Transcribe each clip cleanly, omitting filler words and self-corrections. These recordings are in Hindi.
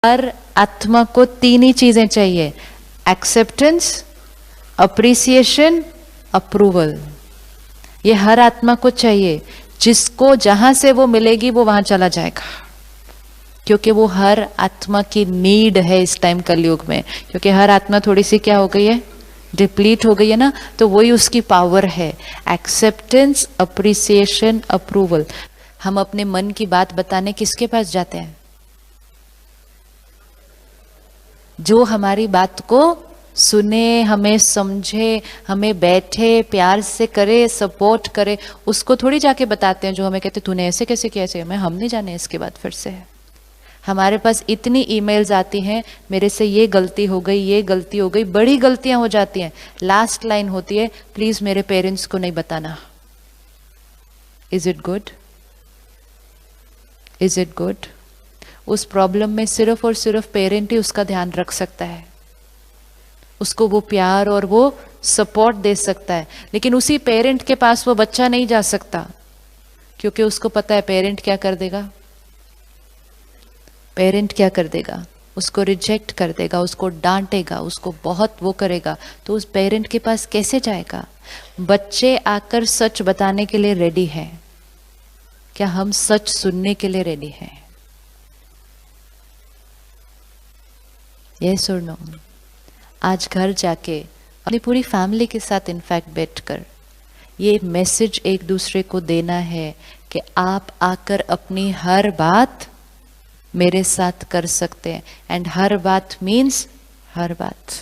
हर आत्मा को तीन ही चीजें चाहिए, एक्सेप्टेंस, अप्रिसिएशन, अप्रूवल। ये हर आत्मा को चाहिए। जिसको जहां से वो मिलेगी वो वहां चला जाएगा, क्योंकि वो हर आत्मा की नीड है इस टाइम कलयुग में। क्योंकि हर आत्मा थोड़ी सी क्या हो गई है, डिप्लीट हो गई है ना, तो वही उसकी पावर है, एक्सेप्टेंस, अप्रिसिएशन, अप्रूवल। हम अपने मन की बात बताने किसके पास जाते हैं? जो हमारी बात को सुने, हमें समझे, हमें बैठे प्यार से करे, सपोर्ट करे, उसको थोड़ी जाके बताते हैं जो हमें कहते तूने ऐसे कैसे किया, ऐसे मैं हम नहीं जाने इसके बाद फिर से। हमारे पास इतनी ईमेल्स आती हैं, मेरे से ये गलती हो गई, ये गलती हो गई, बड़ी गलतियां हो जाती हैं। लास्ट लाइन होती है, प्लीज मेरे पेरेंट्स को नहीं बताना। Is it good? Is it good? उस प्रॉब्लम में सिर्फ और सिर्फ पेरेंट ही उसका ध्यान रख सकता है, उसको वो प्यार और वो सपोर्ट दे सकता है। लेकिन उसी पेरेंट के पास वो बच्चा नहीं जा सकता, क्योंकि उसको पता है पेरेंट क्या कर देगा। पेरेंट क्या कर देगा? उसको रिजेक्ट कर देगा, उसको डांटेगा, उसको बहुत वो करेगा। तो उस पेरेंट के पास कैसे जाएगा? बच्चे आकर सच बताने के लिए रेडी हैं। क्या हम सच सुनने के लिए रेडी हैं? यस और नो? आज घर जाके अपनी पूरी फैमिली के साथ इनफैक्ट बैठकर ये मैसेज एक दूसरे को देना है कि आप आकर अपनी हर बात मेरे साथ कर सकते हैं। एंड हर बात मीन्स हर बात।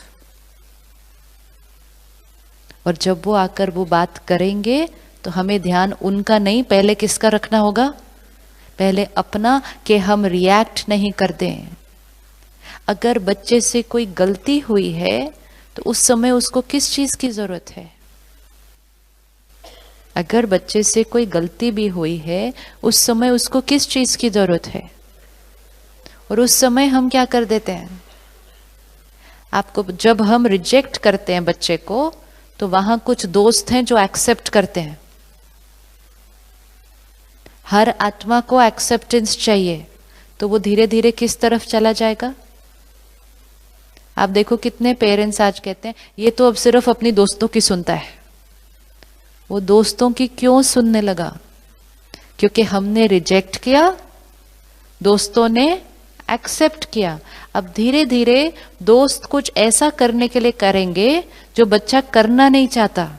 और जब वो आकर वो बात करेंगे तो हमें ध्यान उनका नहीं, पहले किसका रखना होगा? पहले अपना, कि हम रिएक्ट नहीं कर दें। अगर बच्चे से कोई गलती हुई है तो उस समय उसको किस चीज की जरूरत है? अगर बच्चे से कोई गलती भी हुई है उस समय उसको किस चीज की जरूरत है? और उस समय हम क्या कर देते हैं? आपको जब हम रिजेक्ट करते हैं बच्चे को, तो वहां कुछ दोस्त हैं जो एक्सेप्ट करते हैं। हर आत्मा को एक्सेप्टेंस चाहिए, तो वो धीरे धीरे किस तरफ चला जाएगा? आप देखो कितने पेरेंट्स आज कहते हैं ये तो अब सिर्फ अपनी दोस्तों की सुनता है। वो दोस्तों की क्यों सुनने लगा? क्योंकि हमने रिजेक्ट किया, दोस्तों ने एक्सेप्ट किया। अब धीरे धीरे दोस्त कुछ ऐसा करने के लिए करेंगे जो बच्चा करना नहीं चाहता,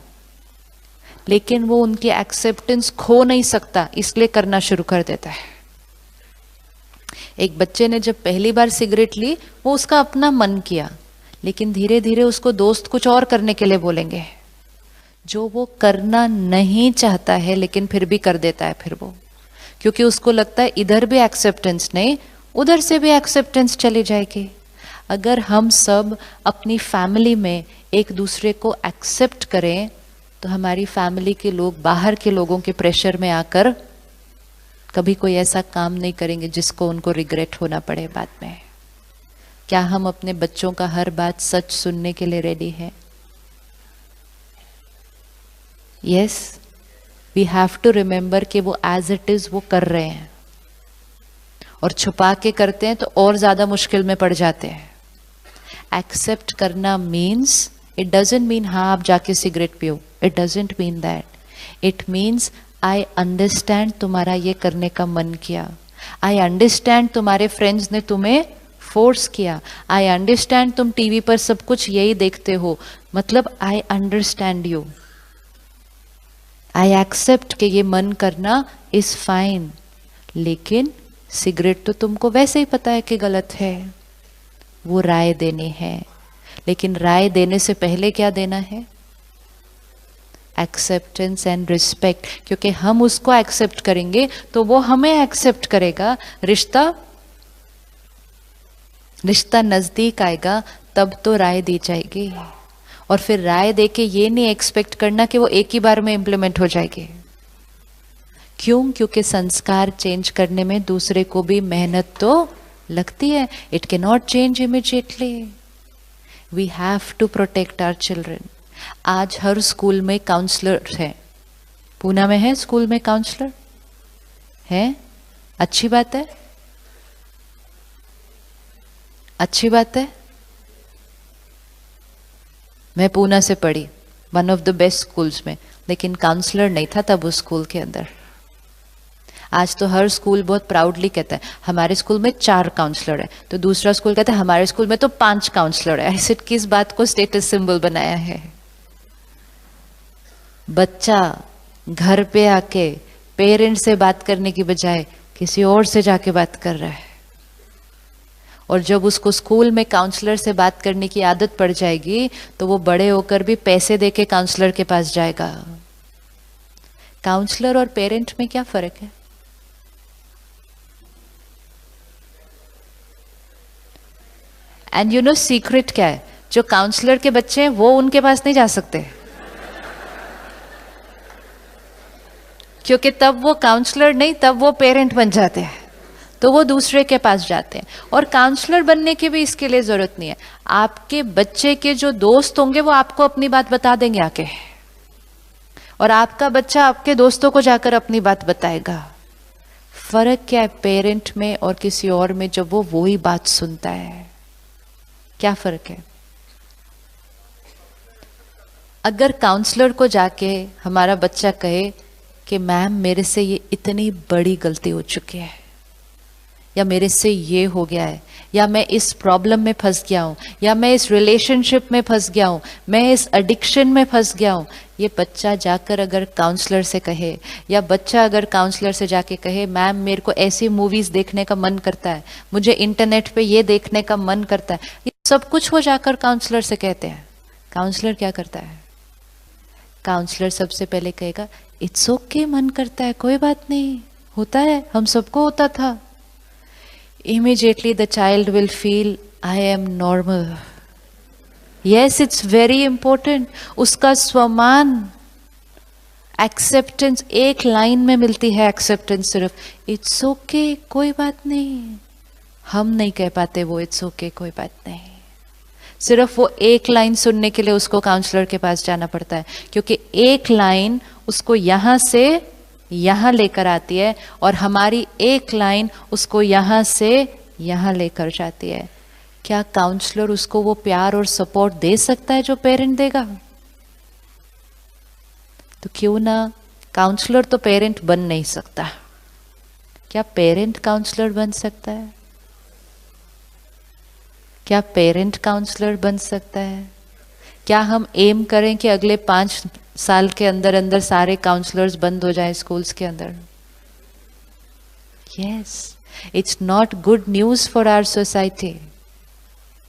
लेकिन वो उनकी एक्सेप्टेंस खो नहीं सकता, इसलिए करना शुरू कर देता है। एक बच्चे ने जब पहली बार सिगरेट ली, वो उसका अपना मन किया, लेकिन धीरे धीरे उसको दोस्त कुछ और करने के लिए बोलेंगे जो वो करना नहीं चाहता है, लेकिन फिर भी कर देता है फिर वो, क्योंकि उसको लगता है इधर भी एक्सेप्टेंस नहीं, उधर से भी एक्सेप्टेंस चली जाएगी। अगर हम सब अपनी फैमिली में एक दूसरे को एक्सेप्ट करें तो हमारी फैमिली के लोग बाहर के लोगों के प्रेशर में आकर कभी कोई ऐसा काम नहीं करेंगे जिसको उनको रिग्रेट होना पड़े बाद में। क्या हम अपने बच्चों का हर बात सच सुनने के लिए रेडी हैं? Yes, we have to remember कि वो एज इट इज वो कर रहे हैं, और छुपा के करते हैं तो और ज्यादा मुश्किल में पड़ जाते हैं। एक्सेप्ट करना मीन्स, इट डजेंट मीन हाँ आप जाके सिगरेट पियो, it doesn't mean that. It means I understand तुम्हारा ये करने का मन किया, आई अंडरस्टैंड तुम्हारे फ्रेंड्स ने तुम्हें फोर्स किया, आई अंडरस्टैंड तुम टीवी पर सब कुछ यही देखते हो, मतलब I understand you, I accept कि ये मन करना इज फाइन। लेकिन सिगरेट तो तुमको वैसे ही पता है कि गलत है। वो राय देनी है, लेकिन राय देने से पहले क्या देना है? Acceptance and respect. क्योंकि हम उसको एक्सेप्ट करेंगे तो वो हमें एक्सेप्ट करेगा, रिश्ता नजदीक आएगा, तब तो राय दी जाएगी। और फिर राय देके ये नहीं एक्सपेक्ट करना कि वो एक ही बार में इंप्लीमेंट हो जाएगी। क्यों? क्योंकि संस्कार चेंज करने में दूसरे को भी मेहनत तो लगती है। It can not change immediately. We have to protect our children. आज हर स्कूल में काउंसलर है। पूना में है स्कूल में काउंसलर है, अच्छी बात है। अच्छी बात है। मैं पूना से पढ़ी, one of the best schools में, लेकिन काउंसलर नहीं था तब उस स्कूल के अंदर। आज तो हर स्कूल बहुत प्राउडली कहता है हमारे स्कूल में 4 काउंसलर है, तो दूसरा स्कूल कहता है हमारे स्कूल में तो 5 काउंसलर है। ऐसे किस बात को स्टेटस सिंबल बनाया है? बच्चा घर पे आके पेरेंट्स से बात करने की बजाय किसी और से जाके बात कर रहा है, और जब उसको स्कूल में काउंसलर से बात करने की आदत पड़ जाएगी तो वो बड़े होकर भी पैसे देके काउंसलर के पास जाएगा। काउंसलर और पेरेंट में क्या फर्क है? एंड यू नो सीक्रेट क्या है? जो काउंसलर के बच्चे हैं वो उनके पास नहीं जा सकते, क्योंकि तब वो काउंसलर नहीं, तब वो पेरेंट बन जाते हैं, तो वो दूसरे के पास जाते हैं। और काउंसलर बनने की भी इसके लिए जरूरत नहीं है। आपके बच्चे के जो दोस्त होंगे वो आपको अपनी बात बता देंगे आके, और आपका बच्चा आपके दोस्तों को जाकर अपनी बात बताएगा। फर्क क्या है पेरेंट में और किसी और में जब वो वही बात सुनता है? क्या फर्क है? अगर काउंसलर को जाके हमारा बच्चा कहे कि मैम मेरे से ये इतनी बड़ी गलती हो चुकी है, या मेरे से ये हो गया है, या मैं इस प्रॉब्लम में फंस गया हूं, या मैं इस रिलेशनशिप में फंस गया हूं, मैं इस एडिक्शन में फंस गया हूं, ये बच्चा जाकर अगर काउंसलर से कहे, या बच्चा अगर काउंसलर से जाके कहे मैम मेरे को ऐसी मूवीज देखने का मन करता है, मुझे इंटरनेट पे ये देखने का मन करता है, ये सब कुछ वो जाकर काउंसलर से कहते हैं। काउंसलर क्या करता है? काउंसलर सबसे पहले कहेगा इट्स ओके, मन करता है, कोई बात नहीं, होता है, हम सबको होता था। Immediately the child will feel I am normal. Yes, it's very important. उसका स्वमान, एक्सेप्टेंस एक लाइन में मिलती है। एक्सेप्टेंस सिर्फ इट्स ओके, कोई बात नहीं। हम नहीं कह पाते वो इट्स ओके, कोई बात नहीं। सिर्फ वो एक लाइन सुनने के लिए उसको काउंसलर के पास जाना पड़ता है, क्योंकि एक लाइन उसको यहां से यहां लेकर आती है, और हमारी एक लाइन उसको यहां से यहां लेकर जाती है। क्या काउंसलर उसको वो प्यार और सपोर्ट दे सकता है जो पेरेंट देगा? तो क्यों ना, काउंसलर तो पेरेंट बन नहीं सकता, क्या पेरेंट काउंसलर बन सकता है? क्या पेरेंट काउंसलर बन सकता है? क्या हम एम करें कि अगले 5 साल के अंदर अंदर सारे काउंसलर्स बंद हो जाएं स्कूल्स के अंदर? Yes, it's not good news for our society.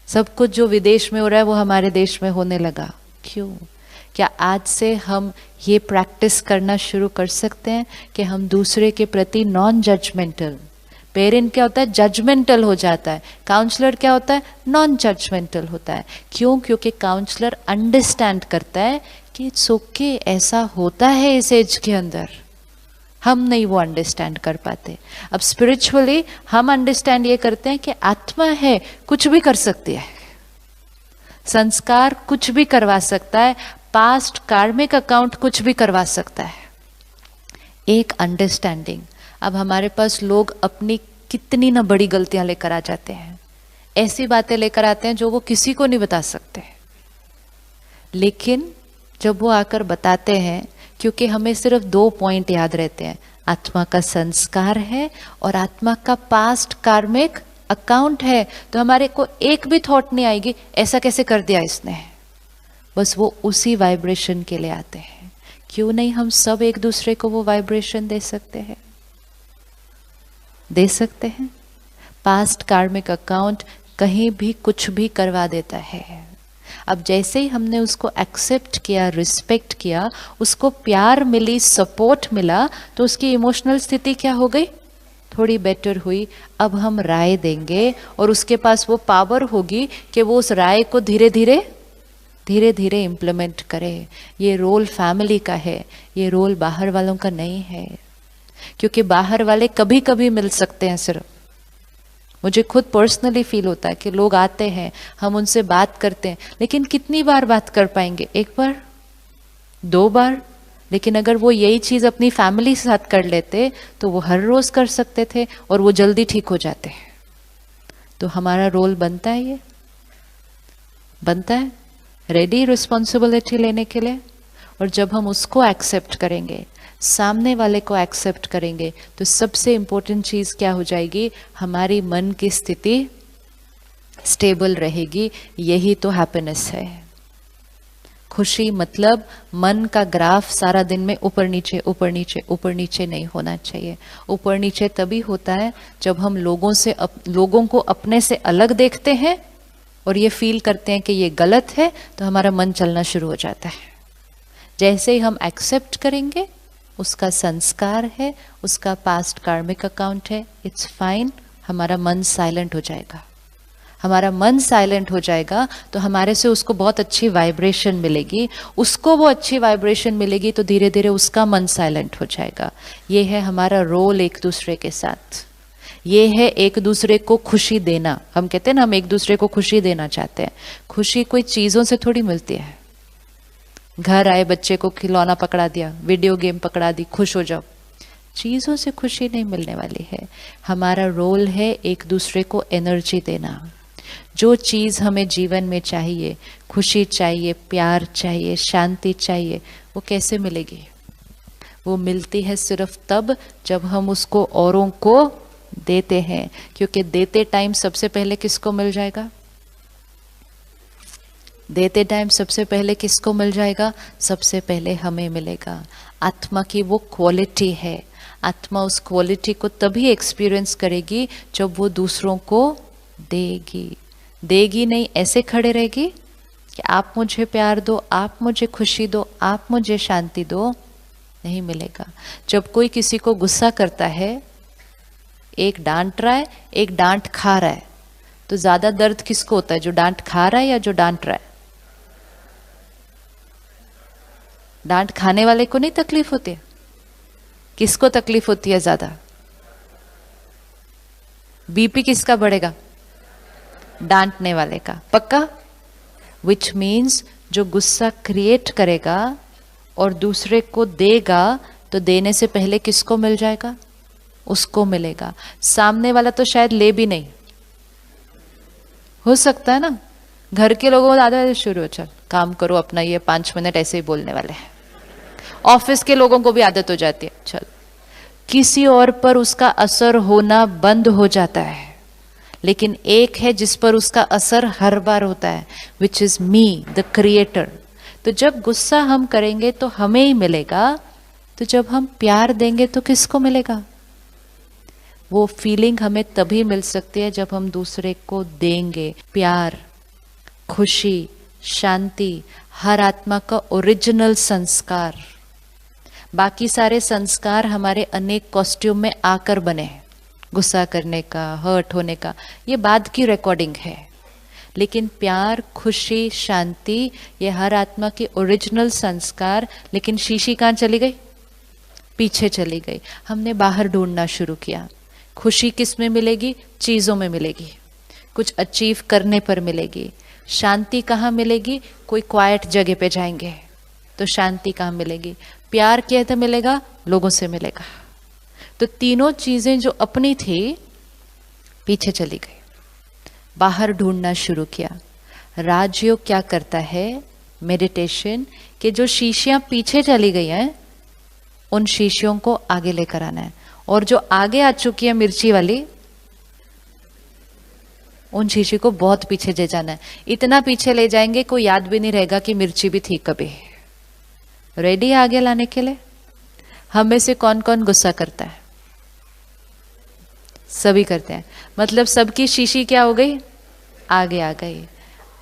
सब कुछ जो विदेश में हो रहा है वो हमारे देश में होने लगा। क्यों? क्या आज से हम ये प्रैक्टिस करना शुरू कर सकते हैं कि हम दूसरे के प्रति नॉन जजमेंटल। पेरेंट क्या होता है? जजमेंटल हो जाता है। काउंसलर क्या होता है? नॉन जजमेंटल होता है। क्यों? क्योंकि काउंसलर अंडरस्टैंड करता है कि इट्स ओके, ऐसा होता है इस एज के अंदर। हम नहीं वो अंडरस्टैंड कर पाते। अब स्पिरिचुअली हम अंडरस्टैंड ये करते हैं कि आत्मा है, कुछ भी कर सकती है, संस्कार कुछ भी करवा सकता है, पास्ट कार्मिक अकाउंट कुछ भी करवा सकता है। एक अंडरस्टैंडिंग। अब हमारे पास लोग अपनी कितनी ना बड़ी गलतियां लेकर आ जाते हैं, ऐसी बातें लेकर आते हैं जो वो किसी को नहीं बता सकते, लेकिन जब वो आकर बताते हैं, क्योंकि हमें सिर्फ 2 पॉइंट याद रहते हैं, आत्मा का संस्कार है और आत्मा का पास्ट कार्मिक अकाउंट है, तो हमारे को एक भी थॉट नहीं आएगी ऐसा कैसे कर दिया इसने। बस वो उसी वाइब्रेशन के लिए आते हैं। क्यों नहीं हम सब एक दूसरे को वो वाइब्रेशन दे सकते हैं? दे सकते हैं। पास्ट कार्मिक अकाउंट कहीं भी कुछ भी करवा देता है। अब जैसे ही हमने उसको एक्सेप्ट किया, रिस्पेक्ट किया, उसको प्यार मिली, सपोर्ट मिला, तो उसकी इमोशनल स्थिति क्या हो गई? थोड़ी बेटर हुई। अब हम राय देंगे और उसके पास वो पावर होगी कि वो उस राय को धीरे धीरे इम्प्लीमेंट करे। ये रोल फैमिली का है, ये रोल बाहर वालों का नहीं है, क्योंकि बाहर वाले कभी कभी मिल सकते हैं। सिर्फ मुझे खुद पर्सनली फील होता है कि लोग आते हैं, हम उनसे बात करते हैं, लेकिन कितनी बार बात कर पाएंगे? 1 बार, 2 बार। लेकिन अगर वो यही चीज अपनी फैमिली के साथ कर लेते तो वो हर रोज कर सकते थे और वो जल्दी ठीक हो जाते। तो हमारा रोल बनता है, ये बनता है, रेडी रिस्पॉन्सिबिलिटी लेने के लिए। और जब हम उसको एक्सेप्ट करेंगे, सामने वाले को एक्सेप्ट करेंगे, तो सबसे इम्पोर्टेंट चीज़ क्या हो जाएगी, हमारी मन की स्थिति स्टेबल रहेगी। यही तो हैप्पीनेस है। खुशी मतलब मन का ग्राफ सारा दिन में ऊपर नीचे ऊपर नीचे ऊपर नीचे नहीं होना चाहिए। ऊपर नीचे तभी होता है जब हम लोगों को अपने से अलग देखते हैं और ये फील करते हैं कि ये गलत है, तो हमारा मन चलना शुरू हो जाता है। जैसे ही हम एक्सेप्ट करेंगे, उसका संस्कार है, उसका पास्ट कार्मिक अकाउंट है, इट्स फाइन, हमारा मन साइलेंट हो जाएगा। हमारा मन साइलेंट हो जाएगा तो हमारे से उसको बहुत अच्छी वाइब्रेशन मिलेगी, उसको वो अच्छी वाइब्रेशन मिलेगी तो धीरे धीरे उसका मन साइलेंट हो जाएगा। ये है हमारा रोल एक दूसरे के साथ। ये है एक दूसरे को खुशी देना। हम कहते हैं ना, हम एक दूसरे को खुशी देना चाहते हैं। खुशी कोई चीज़ों से थोड़ी मिलती है। घर आए, बच्चे को खिलौना पकड़ा दिया, वीडियो गेम पकड़ा दी, खुश हो जाओ, चीज़ों से खुशी नहीं मिलने वाली है। हमारा रोल है एक दूसरे को एनर्जी देना। जो चीज़ हमें जीवन में चाहिए, खुशी चाहिए, प्यार चाहिए, शांति चाहिए, वो कैसे मिलेगी? वो मिलती है सिर्फ तब जब हम उसको औरों को देते हैं। क्योंकि देते टाइम सबसे पहले किसको मिल जाएगा? देते टाइम सबसे पहले किसको मिल जाएगा? सबसे पहले हमें मिलेगा। आत्मा की वो क्वालिटी है। आत्मा उस क्वालिटी को तभी एक्सपीरियंस करेगी जब वो दूसरों को देगी। देगी नहीं, ऐसे खड़े रहेगी कि आप मुझे प्यार दो, आप मुझे खुशी दो, आप मुझे शांति दो, नहीं मिलेगा। जब कोई किसी को गुस्सा करता है, एक डांट रहा है, एक डांट खा रहा है, तो ज्यादा दर्द किसको होता है? जो डांट खा रहा है या जो डांट रहा है? डांट खाने वाले को नहीं तकलीफ होती है, किसको तकलीफ होती है ज्यादा? बीपी किसका बढ़ेगा? डांटने वाले का। पक्का? विच मीन्स जो गुस्सा क्रिएट करेगा और दूसरे को देगा, तो देने से पहले किसको मिल जाएगा? उसको मिलेगा। सामने वाला तो शायद ले भी नहीं, हो सकता है ना। घर के लोगों को आदत शुरू हो, चल काम करो अपना, ये 5 मिनट ऐसे ही बोलने वाले हैं। ऑफिस के लोगों को भी आदत हो जाती है, चल। किसी और पर उसका असर होना बंद हो जाता है, लेकिन एक है जिस पर उसका असर हर बार होता है, which is me the creator. तो जब गुस्सा हम करेंगे तो हमें ही मिलेगा, तो जब हम प्यार देंगे तो किसको मिलेगा? वो फीलिंग हमें तभी मिल सकती है जब हम दूसरे को देंगे। प्यार, खुशी, शांति, हर आत्मा का ओरिजिनल संस्कार। बाकी सारे संस्कार हमारे अनेक कॉस्ट्यूम में आकर बने हैं। गुस्सा करने का, हर्ट होने का, ये बाद की रिकॉर्डिंग है। लेकिन प्यार, खुशी, शांति, ये हर आत्मा की ओरिजिनल संस्कार। लेकिन शीशी कहाँ चली गई? पीछे चली गई। हमने बाहर ढूंढना शुरू किया। खुशी किस में मिलेगी? चीज़ों में मिलेगी, कुछ अचीव करने पर मिलेगी। शांति कहाँ मिलेगी? कोई क्वाइट जगह पे जाएंगे तो शांति कहाँ मिलेगी? प्यार कहते मिलेगा, लोगों से मिलेगा। तो तीनों चीजें जो अपनी थी पीछे चली गई, बाहर ढूंढना शुरू किया। राजयोग क्या करता है? मेडिटेशन के जो शीशियां पीछे चली गई हैं, उन शीशियों को आगे लेकर आना है। और जो आगे आ चुकी है मिर्ची वाली, उन शीशी को बहुत पीछे ले जाना है। इतना पीछे ले जाएंगे कोई याद भी नहीं रहेगा कि मिर्ची भी थी कभी। रेडी आगे लाने के लिए? हम में से कौन कौन गुस्सा करता है? सभी करते हैं। मतलब सबकी शीशी क्या हो गई? आगे आ गई।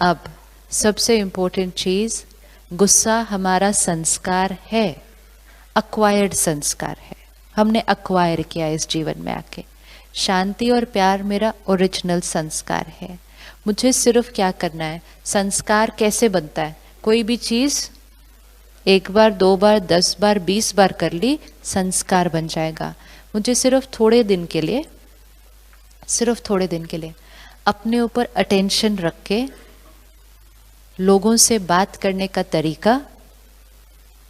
अब सबसे इंपॉर्टेंट चीज, गुस्सा हमारा संस्कार है, अक्वायर्ड संस्कार है, हमने अक्वायर किया इस जीवन में आके। शांति और प्यार मेरा ओरिजिनल संस्कार है। मुझे सिर्फ क्या करना है? संस्कार कैसे बनता है? कोई भी चीज 1 बार, 2 बार, 10 बार, 20 बार कर ली, संस्कार बन जाएगा। मुझे सिर्फ थोड़े दिन के लिए, सिर्फ थोड़े दिन के लिए अपने ऊपर अटेंशन रख के लोगों से बात करने का तरीका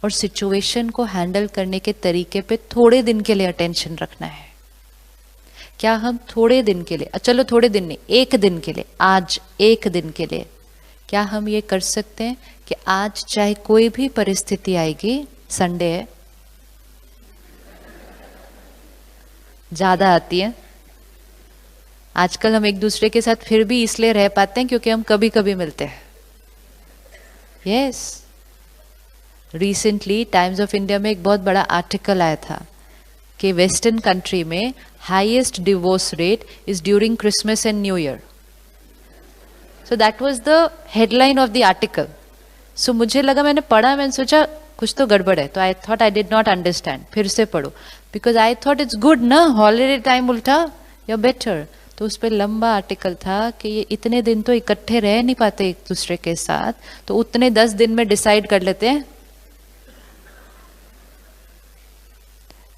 और सिचुएशन को हैंडल करने के तरीके पे थोड़े दिन के लिए अटेंशन रखना है। क्या हम थोड़े दिन के लिए, चलो थोड़े दिन नहीं, एक दिन के लिए, आज एक दिन के लिए, क्या हम ये कर सकते हैं कि आज चाहे कोई भी परिस्थिति आएगी, संडे है, ज्यादा आती है आजकल, हम एक दूसरे के साथ फिर भी इसलिए रह पाते हैं क्योंकि हम कभी कभी मिलते हैं. Yes, recently Times of India में एक बहुत बड़ा आर्टिकल आया था कि वेस्टर्न कंट्री में highest divorce rate is during Christmas and new year. So that was the headline of the article. So मुझे लगा, मैंने पढ़ा, मैंने सोचा कुछ तो गड़बड़ है, तो I thought I did not understand, फिर से पढ़ो, because I thought it's good ना, हॉलीडे टाइम उल्टा या बेटर. तो उस पर लंबा आर्टिकल था कि ये इतने दिन तो इकट्ठे रह नहीं पाते एक दूसरे के साथ, तो उतने 10 दिन में डिसाइड कर लेते हैं.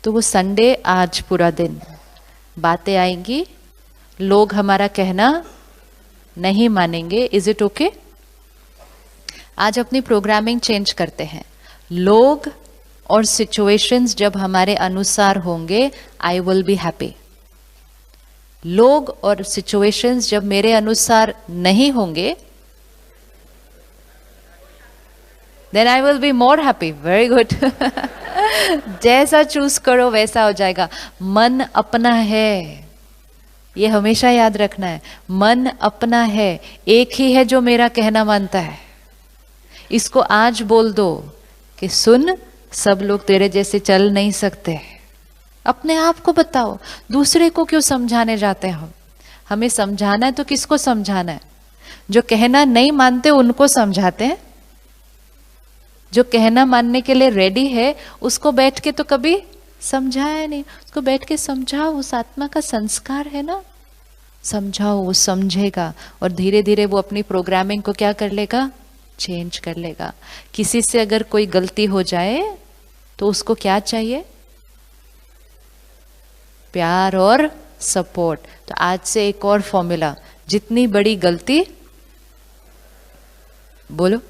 तो वो संडे आज पूरा दिन बातें आएंगी, लोग हमारा कहना नहीं मानेंगे. Is it okay? आज अपनी प्रोग्रामिंग चेंज करते हैं. लोग और सिचुएशंस जब हमारे अनुसार होंगे, आई विल बी हैप्पी. लोग और सिचुएशंस जब मेरे अनुसार नहीं होंगे, then I will be more happy. Very good. जैसा चूज करो वैसा हो जाएगा. मन अपना है, ये हमेशा याद रखना है. मन अपना है, एक ही है जो मेरा कहना मानता है. इसको आज बोल दो कि सुन, सब लोग तेरे जैसे चल नहीं सकते. अपने आप को बताओ, दूसरे को क्यों समझाने जाते हैं हम? हमें समझाना है तो किसको समझाना है? जो कहना नहीं मानते उनको समझाते हैं. जो कहना मानने के लिए रेडी है उसको बैठ के तो कभी समझाया नहीं. उसको बैठ के समझाओ, उस आत्मा का संस्कार है ना, समझाओ, वो समझेगा और धीरे धीरे वो अपनी प्रोग्रामिंग को क्या कर लेगा, चेंज कर लेगा. किसी से अगर कोई गलती हो जाए तो उसको क्या चाहिए? प्यार और सपोर्ट. तो आज से एक और फॉर्मूला, जितनी बड़ी गलती, बोलो,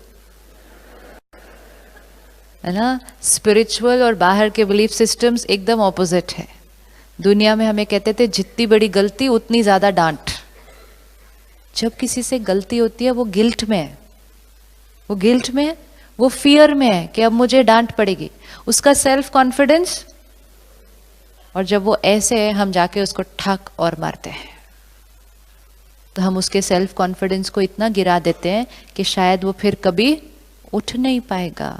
है ना. स्पिरिचुअल और बाहर के बिलीफ सिस्टम्स एकदम ऑपोजिट है. दुनिया में हमें कहते थे जितनी बड़ी गलती उतनी ज्यादा डांट. जब किसी से गलती होती है वो गिल्ट में है, वो गिल्ट में है, वो फियर में है कि अब मुझे डांट पड़ेगी. उसका सेल्फ कॉन्फिडेंस, और जब वो ऐसे है हम जाके उसको ठक और मारते हैं, तो हम उसके सेल्फ कॉन्फिडेंस को इतना गिरा देते हैं कि शायद वो फिर कभी उठ नहीं पाएगा.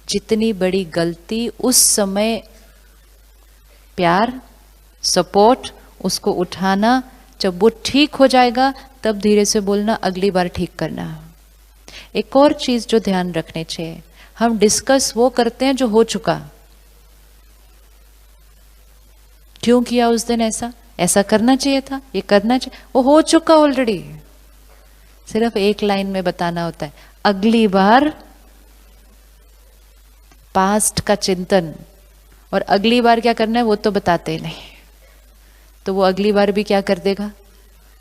जितनी बड़ी गलती उस समय प्यार, सपोर्ट, उसको उठाना, जब वो ठीक हो जाएगा तब धीरे से बोलना, अगली बार ठीक करना. एक और चीज जो ध्यान रखने चाहिए, हम डिस्कस वो करते हैं जो हो चुका. क्यों किया उस दिन ऐसा, ऐसा करना चाहिए था, ये करना चाहिए, वो हो चुका ऑलरेडी. सिर्फ एक लाइन में बताना होता है, अगली बार. पास्ट का चिंतन, और अगली बार क्या करना है वो तो बताते ही नहीं, तो वो अगली बार भी क्या कर देगा,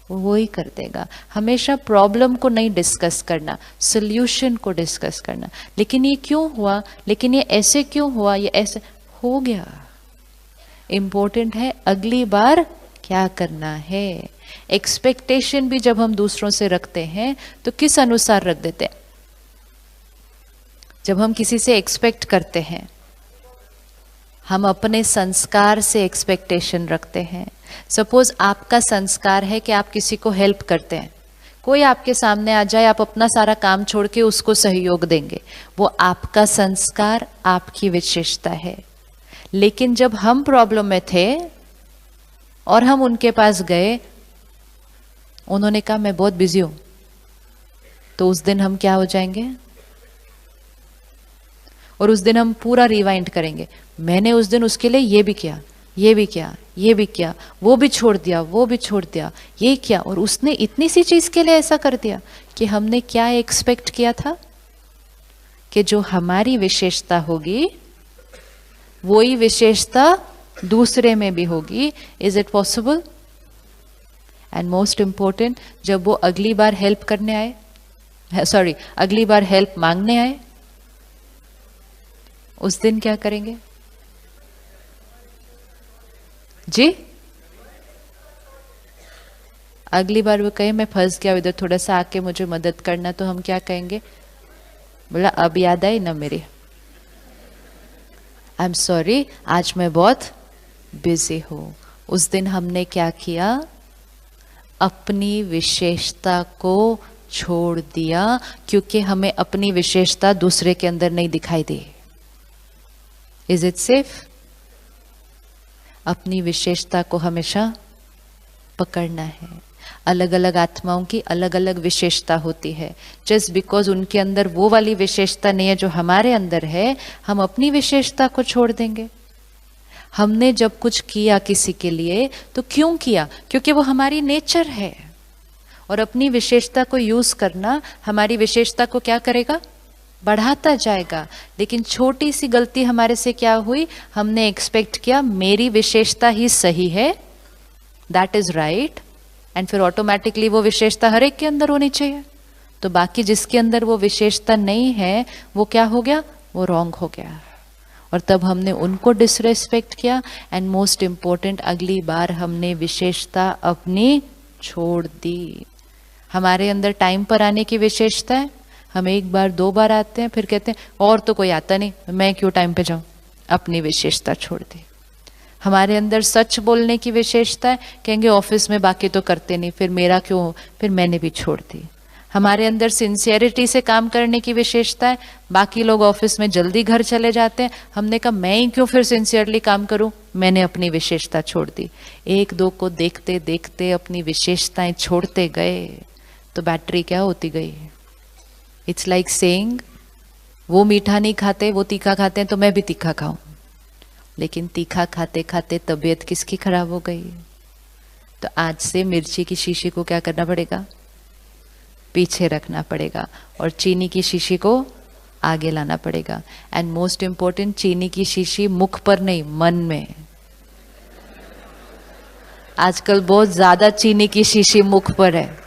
वो ही कर देगा. हमेशा प्रॉब्लम को नहीं डिस्कस करना, सोल्यूशन को डिस्कस करना. लेकिन ये क्यों हुआ, लेकिन ये ऐसे क्यों हुआ, ये ऐसे हो गया. इंपॉर्टेंट है अगली बार क्या करना है. एक्सपेक्टेशन भी जब हम दूसरों से रखते हैं तो किस अनुसार रख देते हैं? जब हम किसी से एक्सपेक्ट करते हैं, हम अपने संस्कार से एक्सपेक्टेशन रखते हैं. सपोज आपका संस्कार है कि आप किसी को हेल्प करते हैं, कोई आपके सामने आ जाए, आप अपना सारा काम छोड़ के उसको सहयोग देंगे, वो आपका संस्कार, आपकी विशेषता है. लेकिन जब हम प्रॉब्लम में थे और हम उनके पास गए, उन्होंने कहा मैं बहुत बिजी हूं, तो उस दिन हम क्या हो जाएंगे, और उस दिन हम पूरा रिवाइंड करेंगे, मैंने उस दिन उसके लिए ये भी किया, ये भी किया, ये भी किया, वो भी छोड़ दिया, वो भी छोड़ दिया, ये किया, और उसने इतनी सी चीज के लिए ऐसा कर दिया. कि हमने क्या एक्सपेक्ट किया था कि जो हमारी विशेषता होगी वही विशेषता दूसरे में भी होगी. Is it possible? And most important, जब वो अगली बार हेल्प करने आए, सॉरी, अगली बार हेल्प मांगने आए, उस दिन क्या करेंगे जी? अगली बार वो कहे मैं फंस गया इधर, थोड़ा सा आके मुझे मदद करना, तो हम क्या कहेंगे? बोला अब याद आई ना मेरी, आई एम सॉरी आज मैं बहुत बिजी हूँ। उस दिन हमने क्या किया? अपनी विशेषता को छोड़ दिया, क्योंकि हमें अपनी विशेषता दूसरे के अंदर नहीं दिखाई दी। Is it safe? अपनी विशेषता को हमेशा पकड़ना है। अलग अलग आत्माओं की अलग अलग विशेषता होती है। जस्ट बिकॉज उनके अंदर वो वाली विशेषता नहीं है जो हमारे अंदर है, हम अपनी विशेषता को छोड़ देंगे। हमने जब कुछ किया किसी के लिए तो क्यों किया? क्योंकि वो हमारी नेचर है, और अपनी विशेषता को यूज करना हमारी विशेषता को क्या करेगा? बढ़ाता जाएगा। लेकिन छोटी सी गलती हमारे से क्या हुई? हमने एक्सपेक्ट किया मेरी विशेषता ही सही है, दैट इज राइट, एंड फिर ऑटोमेटिकली वो विशेषता हर एक के अंदर होनी चाहिए। तो बाकी जिसके अंदर वो विशेषता नहीं है वो क्या हो गया? वो रॉन्ग हो गया, और तब हमने उनको डिसरेस्पेक्ट किया। एंड मोस्ट इंपॉर्टेंट, अगली बार हमने विशेषता अपनी छोड़ दी। हमारे अंदर टाइम पर आने की विशेषता है, हम एक बार दो बार आते हैं, फिर कहते हैं और तो कोई आता नहीं, मैं क्यों टाइम पे जाऊं, अपनी विशेषता छोड़ दी। हमारे अंदर सच बोलने की विशेषता है, कहेंगे ऑफिस में बाकी तो करते नहीं, फिर मेरा क्यों, फिर मैंने भी छोड़ दी। हमारे अंदर सिंसियरिटी से काम करने की विशेषता है, बाकी लोग ऑफिस में जल्दी घर चले जाते हैं, हमने कहा मैं ही क्यों फिर सिंसियरली काम करूं, मैंने अपनी विशेषता छोड़ दी। एक दो को देखते देखते अपनी विशेषताएं छोड़ते गए तो बैटरी क्या होती गई? इट्स लाइक सेइंग वो मीठा नहीं खाते, वो तीखा खाते हैं, तो मैं भी तीखा खाऊं। लेकिन तीखा खाते खाते तबीयत किसकी खराब हो गई? तो आज से मिर्ची की शीशी को क्या करना पड़ेगा? पीछे रखना पड़ेगा, और चीनी की शीशी को आगे लाना पड़ेगा। एंड मोस्ट इंपॉर्टेंट, चीनी की शीशी मुख पर नहीं, मन में। आजकल बहुत ज्यादा चीनी की शीशी मुख पर है।